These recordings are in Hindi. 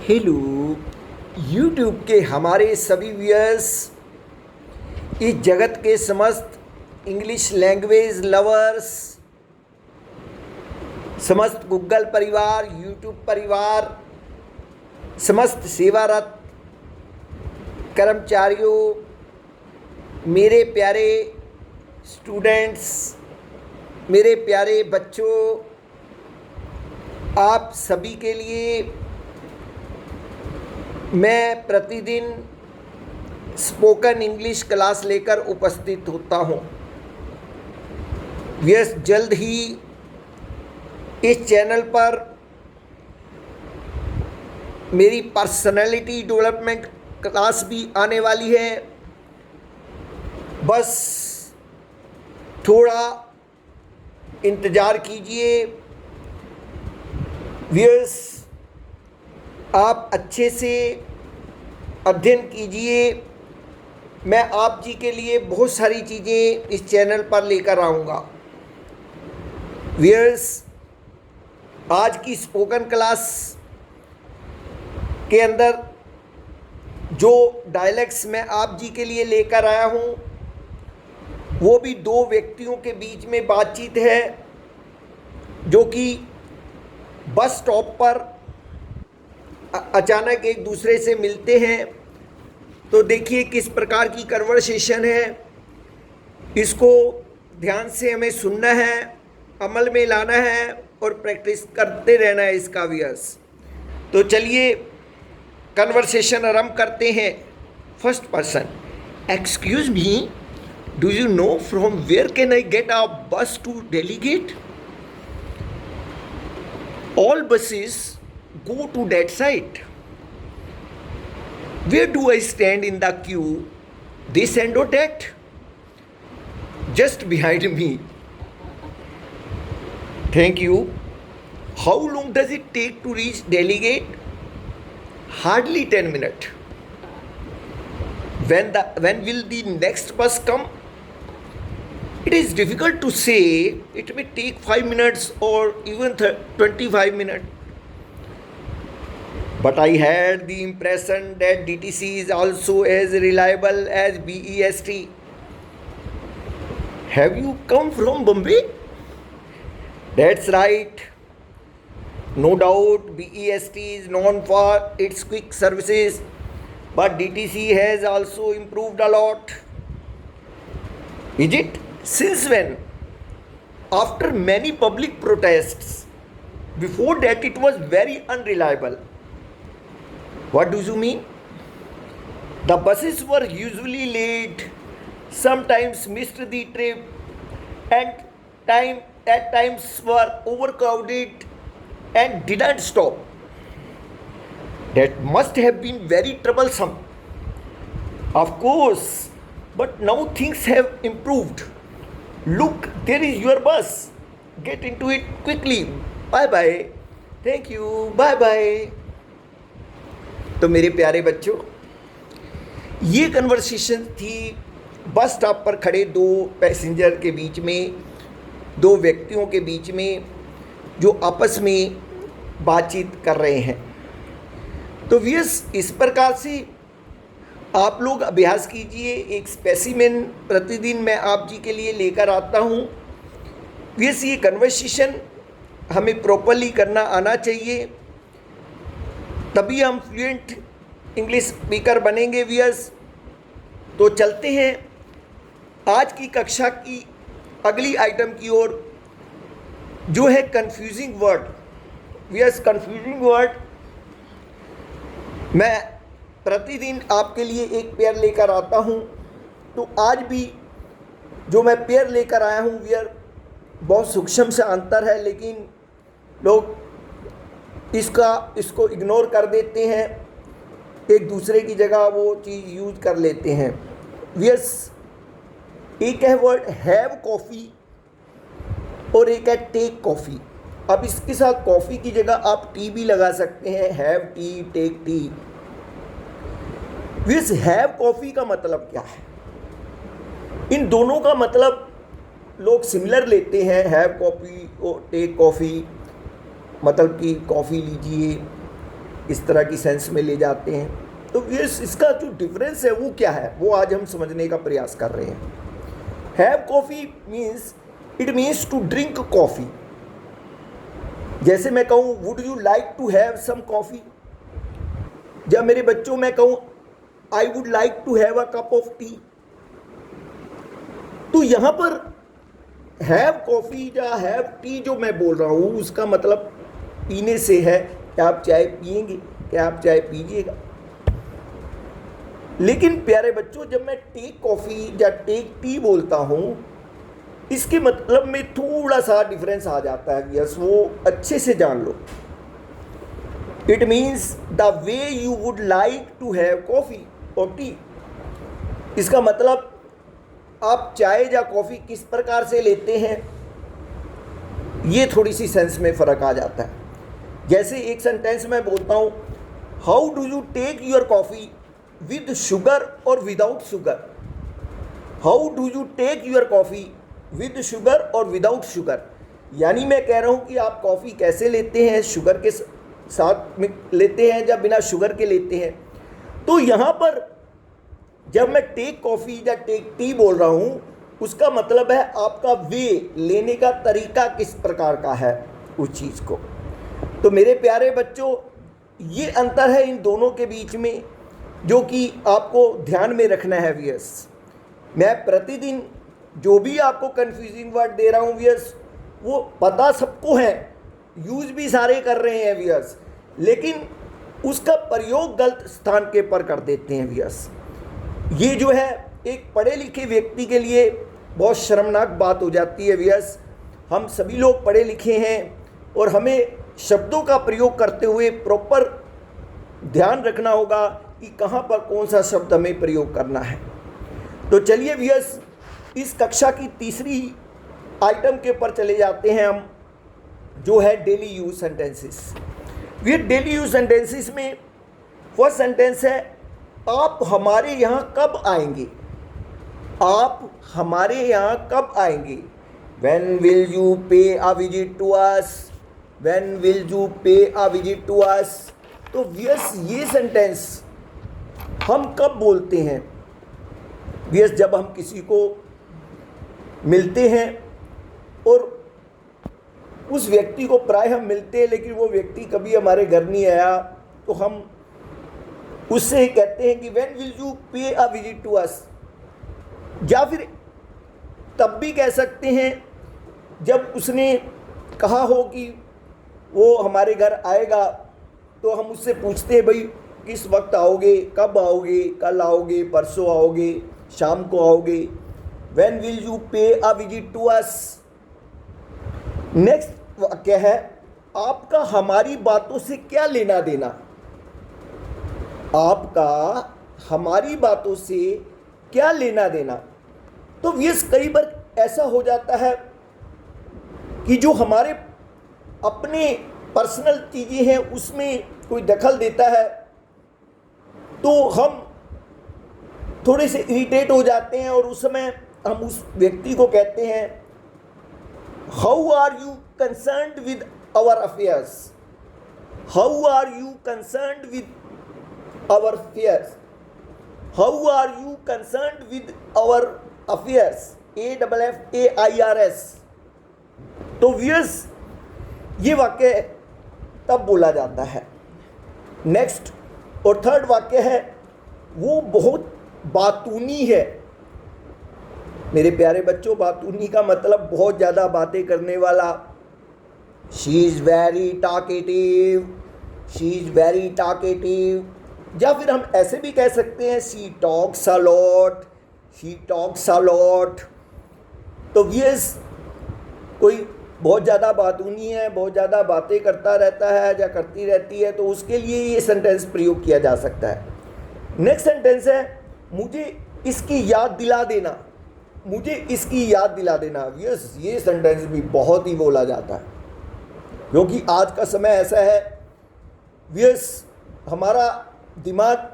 हेलो यूट्यूब के हमारे सभी व्यूअर्स, इस जगत के समस्त इंग्लिश लैंग्वेज लवर्स, समस्त गूगल परिवार, यूट्यूब परिवार, समस्त सेवारत कर्मचारियों, मेरे प्यारे स्टूडेंट्स, मेरे प्यारे बच्चों, आप सभी के लिए मैं प्रतिदिन स्पोकन इंग्लिश क्लास लेकर उपस्थित होता हूँ। यस, जल्द ही इस चैनल पर मेरी पर्सनालिटी डेवलपमेंट क्लास भी आने वाली है। बस थोड़ा इंतज़ार कीजिए। व्यूअर्स, आप अच्छे से अध्ययन कीजिए। मैं आप जी के लिए बहुत सारी चीज़ें इस चैनल पर लेकर आऊँगा। व्यूअर्स, आज की स्पोकन क्लास के अंदर जो डायलैक्ट्स मैं आप जी के लिए लेकर आया हूँ, वो भी दो व्यक्तियों के बीच में बातचीत है जो कि बस स्टॉप पर अचानक एक दूसरे से मिलते हैं। तो देखिए किस प्रकार की कन्वर्सेशन है। इसको ध्यान से हमें सुनना है, अमल में लाना है और प्रैक्टिस करते रहना है इसका व्यूअर्स। तो चलिए कन्वर्सेशन आरंभ करते हैं। First person, excuse me, do you know from where can I get a bus to Delhi gate? All buses go to that side. Where do I stand in the queue? This end or that? Just behind me. Thank you. How long does it take to reach Delhi Gate? Hardly 10 minutes. When will the next bus come? It is difficult to say. It may take 5 minutes or even 25 minutes. But I had the impression that DTC is also as reliable as BEST. Have you come from Bombay? That's right. No doubt BEST is known for its quick services, but DTC has also improved a lot. Is it? Since when? After many public protests. Before that it was very unreliable. What do you mean? The buses were usually late, sometimes missed the trip, and at times were overcrowded and didn't stop. That must have been very troublesome. Of course, but now things have improved. Look, there is your bus. Get into it quickly. Bye bye. Thank you. Bye bye. तो मेरे प्यारे बच्चों, ये कन्वर्सेशन थी बस स्टॉप पर खड़े दो पैसेंजर के बीच में, दो व्यक्तियों के बीच में जो आपस में बातचीत कर रहे हैं। तो व्यूअर्स, इस प्रकार से आप लोग अभ्यास कीजिए। एक स्पेसिमेन प्रतिदिन मैं आप जी के लिए लेकर आता हूँ। व्यूअर्स, ये कन्वर्सेशन हमें प्रॉपरली करना आना चाहिए, तभी हम फ्लुएंट इंग्लिश स्पीकर बनेंगे व्यूअर्स। तो चलते हैं आज की कक्षा की अगली आइटम की ओर, जो है confusing word. Viewers, confusing word मैं प्रतिदिन आपके लिए एक पेयर लेकर आता हूं। तो आज भी जो मैं पेयर लेकर आया हूं व्यूअर, बहुत सूक्ष्म सा अंतर है, लेकिन लोग इसको इग्नोर कर देते हैं, एक दूसरे की जगह वो चीज़ यूज कर लेते हैं। व्यूअर्स, एक है वर्ड हैव कॉफ़ी और एक है टेक कॉफ़ी। अब इसके साथ कॉफ़ी की जगह आप टी भी लगा सकते हैं, have tea, take tea. Viewers, have coffee का मतलब क्या है? इन दोनों का मतलब लोग सिमिलर लेते हैं। हैव कॉफ़ी और टेक कॉफ़ी मतलब कि कॉफ़ी लीजिए, इस तरह की सेंस में ले जाते हैं। तो ये इसका जो डिफरेंस है वो क्या है, वो आज हम समझने का प्रयास कर रहे हैं। Have coffee means, it means to drink coffee. जैसे मैं कहूँ would you like to have some coffee, जब मेरे बच्चों मैं कहूँ I would like to have a cup of tea, तो यहाँ पर हैव कॉफ़ी या हैव टी जो मैं बोल रहा हूँ उसका मतलब पीने से है कि आप चाय पिएंगे, क्या आप चाय पीजिएगा। लेकिन प्यारे बच्चों, जब मैं टेक कॉफ़ी या टेक टी बोलता हूँ, इसके मतलब में थोड़ा सा डिफरेंस आ जाता है। यस, वो अच्छे से जान लो। It means the way you would like to have coffee और टी। इसका मतलब आप चाय या कॉफ़ी किस प्रकार से लेते हैं, ये थोड़ी सी सेंस में फ़र्क आ जाता है। जैसे एक सेंटेंस में बोलता हूँ, how do you take your coffee with sugar और without sugar. How do you take your coffee with sugar और विदाउट शुगर, यानी मैं कह रहा हूँ कि आप कॉफ़ी कैसे लेते हैं, शुगर के साथ में लेते हैं या बिना शुगर के लेते हैं। तो यहाँ पर जब मैं टेक कॉफ़ी या टेक टी बोल रहा हूँ, उसका मतलब है आपका वे, लेने का तरीका किस प्रकार का है उस चीज़ को। तो मेरे प्यारे बच्चों, ये अंतर है इन दोनों के बीच में जो कि आपको ध्यान में रखना है। व्यूअर्स, मैं प्रतिदिन जो भी आपको कन्फ्यूजिंग वर्ड दे रहा हूँ व्यूअर्स, वो पता सबको है, यूज़ भी सारे कर रहे हैं व्यूअर्स, लेकिन उसका प्रयोग गलत स्थान के पर कर देते हैं व्यूअर्स। ये जो है एक पढ़े लिखे व्यक्ति के लिए बहुत शर्मनाक बात हो जाती है व्यूअर्स। हम सभी लोग पढ़े लिखे हैं और हमें शब्दों का प्रयोग करते हुए प्रॉपर ध्यान रखना होगा कि कहाँ पर कौन सा शब्द हमें प्रयोग करना है। तो चलिए व्यूअर्स, इस कक्षा की तीसरी आइटम के ऊपर चले जाते हैं हम, जो है डेली यूज सेंटेंसेस। ये डेली यूज सेंटेंसेस में फर्स्ट सेंटेंस है, आप हमारे यहाँ कब आएंगे। आप हमारे यहाँ कब आएंगे। When will you pay a visit to us? When will you pay a visit to us? तो यस, ये सेंटेंस हम कब बोलते हैं। यस, जब हम किसी को मिलते हैं और उस व्यक्ति को प्राय हम मिलते हैं, लेकिन वो व्यक्ति कभी हमारे घर नहीं आया, तो हम उससे ही कहते हैं कि when will you pay a visit to अस। या फिर तब भी कह सकते हैं जब उसने कहा हो कि वो हमारे घर आएगा, तो हम उससे पूछते हैं, भाई किस वक्त आओगे, कब आओगे, कल आओगे, परसों आओगे, शाम को आओगे। When will you pay a visit to us. Next वाक्य है, आपका हमारी बातों से क्या लेना देना। आपका हमारी बातों से क्या लेना देना। तो ये कई बार ऐसा हो जाता है कि जो हमारे अपने पर्सनल चीज़ें हैं उसमें कोई दखल देता है, तो हम थोड़े से इरिटेट हो जाते हैं और उस समय हम उस व्यक्ति को कहते हैं, how are you concerned with our affairs. How are you concerned with our affairs. How are you concerned with our affairs. AFFAIRS। तो व्यूअर्स, ये वाक्य तब बोला जाता है। नेक्स्ट और थर्ड वाक्य है, वो बहुत बातूनी है। मेरे प्यारे बच्चों, बातूनी का मतलब बहुत ज़्यादा बातें करने वाला। She is very talkative. She is very talkative. या फिर हम ऐसे भी कह सकते हैं, she talks a lot. She talks a lot. तो यस, कोई बहुत ज़्यादा बातूनी है, बहुत ज़्यादा बातें करता रहता है या करती रहती है, तो उसके लिए ये सेंटेंस प्रयोग किया जा सकता है। नेक्स्ट सेंटेंस है, मुझे इसकी याद दिला देना। मुझे इसकी याद दिला देना। यस, ये सेंटेंस भी बहुत ही बोला जाता है, क्योंकि आज का समय ऐसा है, यस, हमारा दिमाग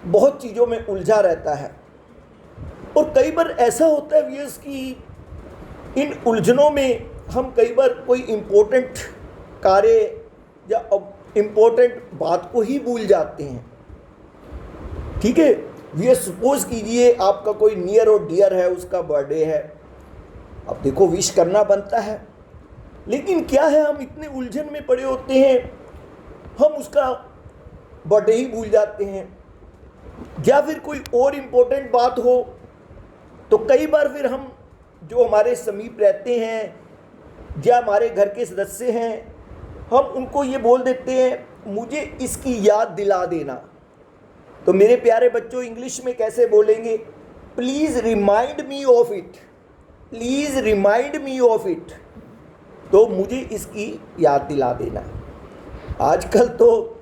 बहुत चीज़ों में उलझा रहता है और कई बार ऐसा होता है व्यूअर्स कि इन उलझनों में हम कई बार कोई इम्पोर्टेंट कार्य या इम्पोर्टेंट बात को ही भूल जाते हैं। ठीक है, ये सपोज कीजिए आपका कोई नियर और डियर है, उसका बर्थडे है, अब देखो विश करना बनता है, लेकिन क्या है हम इतने उलझन में पड़े होते हैं, हम उसका बर्थडे ही भूल जाते हैं। या फिर कोई और इम्पोर्टेंट बात हो तो कई बार फिर हम जो हमारे समीप रहते हैं या हमारे घर के सदस्य हैं, हम उनको ये बोल देते हैं मुझे इसकी याद दिला देना। तो मेरे प्यारे बच्चों, इंग्लिश में कैसे बोलेंगे? Please remind me of it, please remind me of it. तो मुझे इसकी याद दिला देना। आजकल तो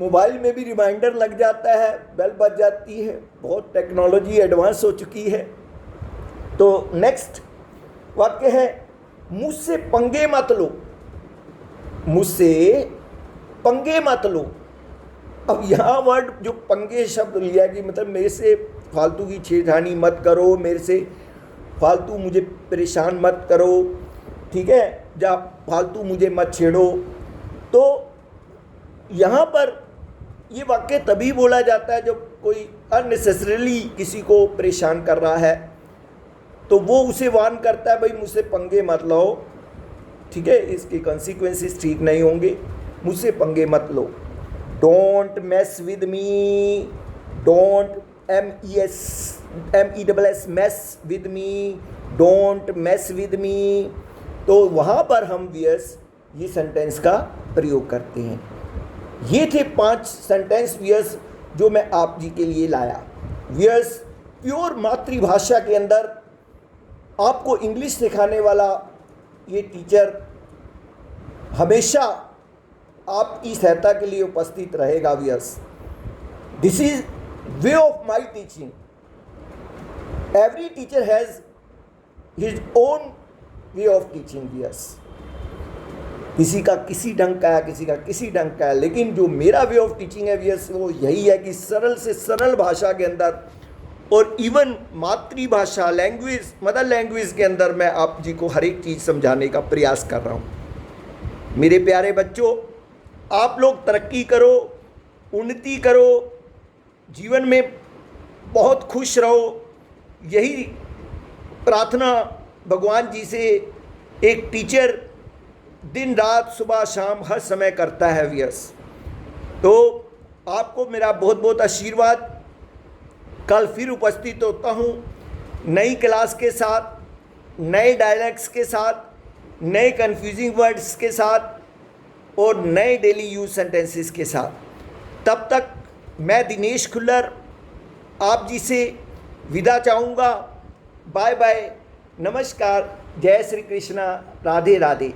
मोबाइल में भी रिमाइंडर लग जाता है, बेल बज जाती है, बहुत टेक्नोलॉजी एडवांस हो चुकी है। तो नेक्स्ट वाक्य है मुझसे पंगे मत लो, मुझसे पंगे मत लो। अब यहाँ वर्ड जो पंगे शब्द लिया कि मतलब मेरे से फालतू की छेड़खानी मत करो, मेरे से फालतू मुझे परेशान मत करो, ठीक है, या फालतू मुझे मत छेड़ो। तो यहाँ पर ये वाक्य तभी बोला जाता है जब कोई अननेसेसरीली किसी को परेशान कर रहा है, तो वो उसे वार्न करता है भाई मुझसे पंगे मत लो, ठीक है, इसके कॉन्सिक्वेंसेस ठीक नहीं होंगे, मुझसे पंगे मत लो। Don't mess with me, don't MESS mess with me, don't mess with me. तो वहाँ पर हम वियर्स ये सेंटेंस का प्रयोग करते हैं। ये थे 5 सेंटेंस वियर्स जो मैं आप जी के लिए लाया। वियर्स, प्योर मातृभाषा के अंदर आपको इंग्लिश सिखाने वाला ये टीचर हमेशा आपकी सहायता के लिए उपस्थित रहेगा viewers. This is way of my teaching. Every teacher has his own way of teaching viewers. किसी का किसी ढंग का है, किसी का किसी ढंग का है, लेकिन जो मेरा वे ऑफ टीचिंग है वियर्स वो यही है कि सरल से सरल भाषा के अंदर और इवन मातृभाषा लैंग्वेज, मदर लैंग्वेज के अंदर मैं आप जी को हर एक चीज़ समझाने का प्रयास कर रहा हूँ। मेरे प्यारे बच्चों, आप लोग तरक्की करो, उन्नति करो, जीवन में बहुत खुश रहो, यही प्रार्थना भगवान जी से एक टीचर दिन रात सुबह शाम हर समय करता है वियर्स। तो आपको मेरा बहुत बहुत आशीर्वाद। कल फिर उपस्थित होता हूँ नई क्लास के साथ, नए डायलैक्ट्स के साथ, नए कन्फ्यूजिंग वर्ड्स के साथ और नए डेली यूज सेंटेंसेस के साथ। तब तक मैं दिनेश खुल्लर आप जी से विदा चाहूँगा। बाय बाय, नमस्कार, जय श्री कृष्णा, राधे राधे।